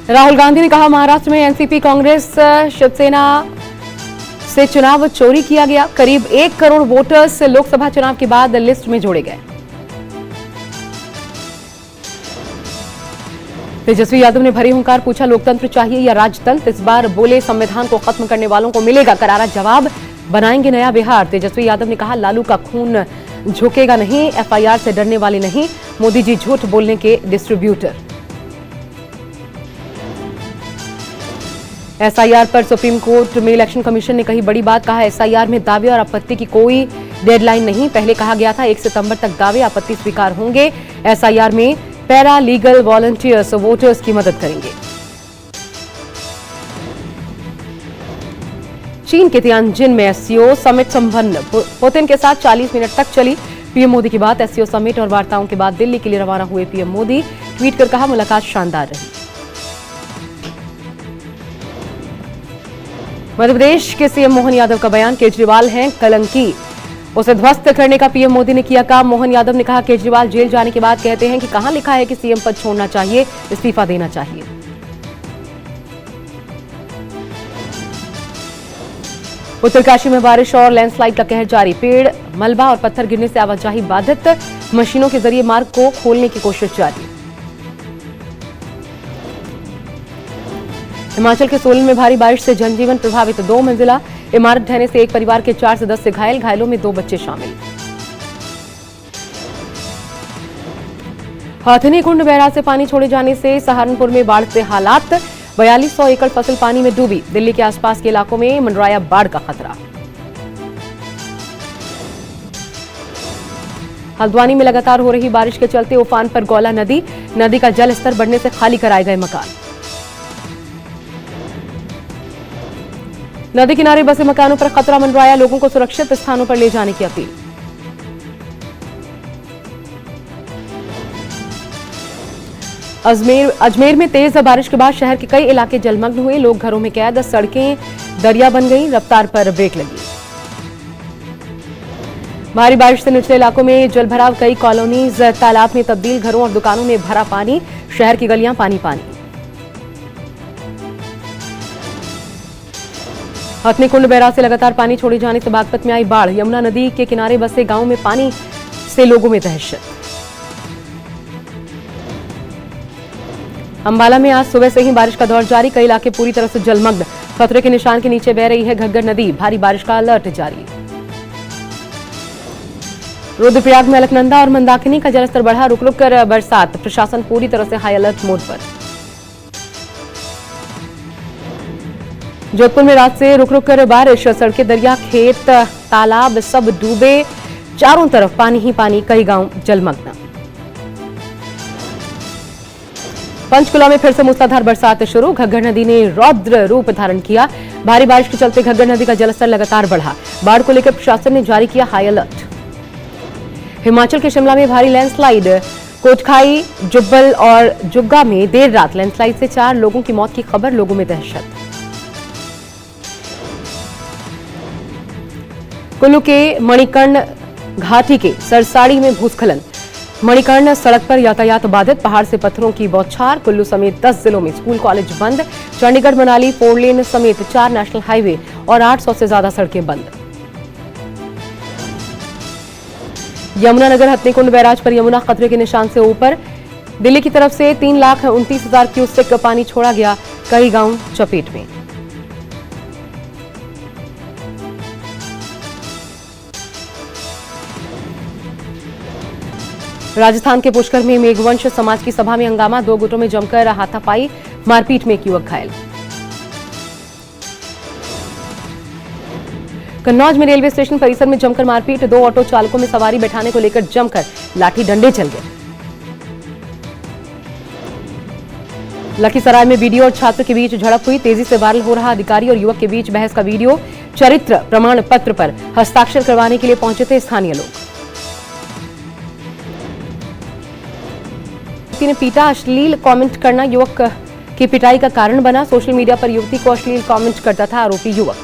राहुल गांधी ने कहा महाराष्ट्र में एनसीपी कांग्रेस शिवसेना से चुनाव चोरी किया गया। करीब 1 करोड़ वोटर्स लोकसभा चुनाव के बाद लिस्ट में जोड़े गए। तेजस्वी यादव ने भरी हुंकार, पूछा लोकतंत्र चाहिए या राजतंत्र। इस बार बोले संविधान को खत्म करने वालों को मिलेगा करारा जवाब, बनाएंगे नया बिहार। तेजस्वी यादव ने कहा लालू का खून झुकेगा नहीं, एफआईआर से डरने वाले नहीं, मोदी जी झूठ बोलने के डिस्ट्रीब्यूटर। एसआईआर पर सुप्रीम कोर्ट में इलेक्शन कमीशन ने कही बड़ी बात, कहा एसआईआर में दावे और आपत्ति की कोई डेडलाइन नहीं। पहले कहा गया था 1 सितंबर तक दावे आपत्ति स्वीकार होंगे। एसआईआर में पैरा लीगल वॉलंटियर्स वोटर्स की मदद करेंगे। चीन के तियानजिन में एससीओ समिट संपन्न, पुतिन के साथ 40 मिनट तक चली पीएम मोदी की बात। एससीओ समिट और वार्ताओं के बाद दिल्ली के लिए रवाना हुए पीएम मोदी। ट्वीट कर कहा मुलाकात शानदार रही। मध्यप्रदेश के सीएम मोहन यादव का बयान, केजरीवाल हैं कलंकी, उसे ध्वस्त करने का पीएम मोदी ने किया काम। मोहन यादव ने कहा केजरीवाल जेल जाने के बाद कहते हैं कि कहां लिखा है कि सीएम पद छोड़ना चाहिए, इस्तीफा देना चाहिए। उत्तरकाशी में बारिश और लैंडस्लाइड का कहर जारी, पेड़ मलबा और पत्थर गिरने से आवाजाही बाधित, मशीनों के जरिए मार्ग को खोलने की कोशिश जारी। हिमाचल के सोलन में भारी बारिश से जनजीवन प्रभावित, 2 मंजिला इमारत ढहने से एक परिवार के 4 सदस्य घायल, घायलों में 2 बच्चे शामिल। हाथनी कुंड बैराज से पानी छोड़े जाने से सहारनपुर में बाढ़ से हालात, 4200 एकड़ फसल पानी में डूबी। दिल्ली के आसपास के इलाकों में मंडराया बाढ़ का खतरा। हल्द्वानी में लगातार हो रही बारिश के चलते उफान पर गौला नदी, नदी का जल स्तर बढ़ने से खाली कराए गए मकान। नदी किनारे बसे मकानों पर खतरा मंडराया, लोगों को सुरक्षित स्थानों पर ले जाने की अपील। अजमेर में तेज बारिश के बाद शहर के कई इलाके जलमग्न हुए, लोग घरों में कैद, सड़कें दरिया बन गई, रफ्तार पर ब्रेक लगी। भारी बारिश से निचले इलाकों में जलभराव, कई कॉलोनीज तालाब में तब्दील, घरों और दुकानों में भरा पानी, शहर की गलियां पानी पानी। हथनी कुंड बैराज से लगातार पानी छोड़े जाने से बागपत में आई बाढ़, यमुना नदी के किनारे बसे गांव में पानी से लोगों में दहशत। अंबाला में आज सुबह से ही बारिश का दौर जारी, कई इलाके पूरी तरह से जलमग्न, खतरे के निशान के नीचे बह रही है घग्गर नदी, भारी बारिश का अलर्ट जारी। रुद्रप्रयाग में अलकनंदा और मंदाकिनी का जलस्तर बढ़ा, रुक रुक कर बरसात, प्रशासन पूरी तरह से हाई अलर्ट मोड पर। जोधपुर में रात से रुक रुक कर बारिश, सड़कें दरिया खेत तालाब सब डूबे, चारों तरफ पानी ही पानी, कई गांव जलमग्न। पंचकुला में फिर से मूसलाधार बरसात शुरू, घग्गर नदी ने रौद्र रूप धारण किया, भारी बारिश के चलते घग्गर नदी का जलस्तर लगातार बढ़ा, बाढ़ को लेकर प्रशासन ने जारी किया हाई अलर्ट। हिमाचल के शिमला में भारी लैंडस्लाइड, कोटखाई, जुब्बल और जुग्गा में देर रात लैंडस्लाइड से 4 लोगों की मौत की खबर, लोगों में दहशत। कुल्लू के मणिकर्ण घाटी के सरसाड़ी में भूस्खलन, मणिकर्ण सड़क पर यातायात बाधित, पहाड़ से पत्थरों की बौछार, कुल्लू समेत 10 जिलों में स्कूल कॉलेज बंद, चंडीगढ़ मनाली 4 लेन समेत 4 नेशनल हाईवे और 800 से ज्यादा सड़कें बंद। यमुनानगर हथनीकुंड बैराज पर यमुना खतरे के निशान से ऊपर, दिल्ली की तरफ से 3,29,000 क्यूसेक पानी छोड़ा गया, कई गांव चपेट में। राजस्थान के पुष्कर में मेघवंश समाज की सभा में हंगामा, 2 गुटों में जमकर हाथापाई, मारपीट में एक युवक घायल। कन्नौज में रेलवे स्टेशन परिसर में जमकर मारपीट, 2 ऑटो चालकों में सवारी बैठाने को लेकर जमकर लाठी डंडे चल गए। लखीसराय में वीडियो और छात्र के बीच झड़प हुई, तेजी से वायरल हो रहा अधिकारी और युवक के बीच बहस का वीडियो, चरित्र प्रमाण पत्र पर हस्ताक्षर करवाने के लिए पहुंचे थे स्थानीय लोग। ने पीटा, अश्लील कमेंट करना युवक की पिटाई का कारण बना, सोशल मीडिया पर युवती को अश्लील कमेंट करता था आरोपी युवक।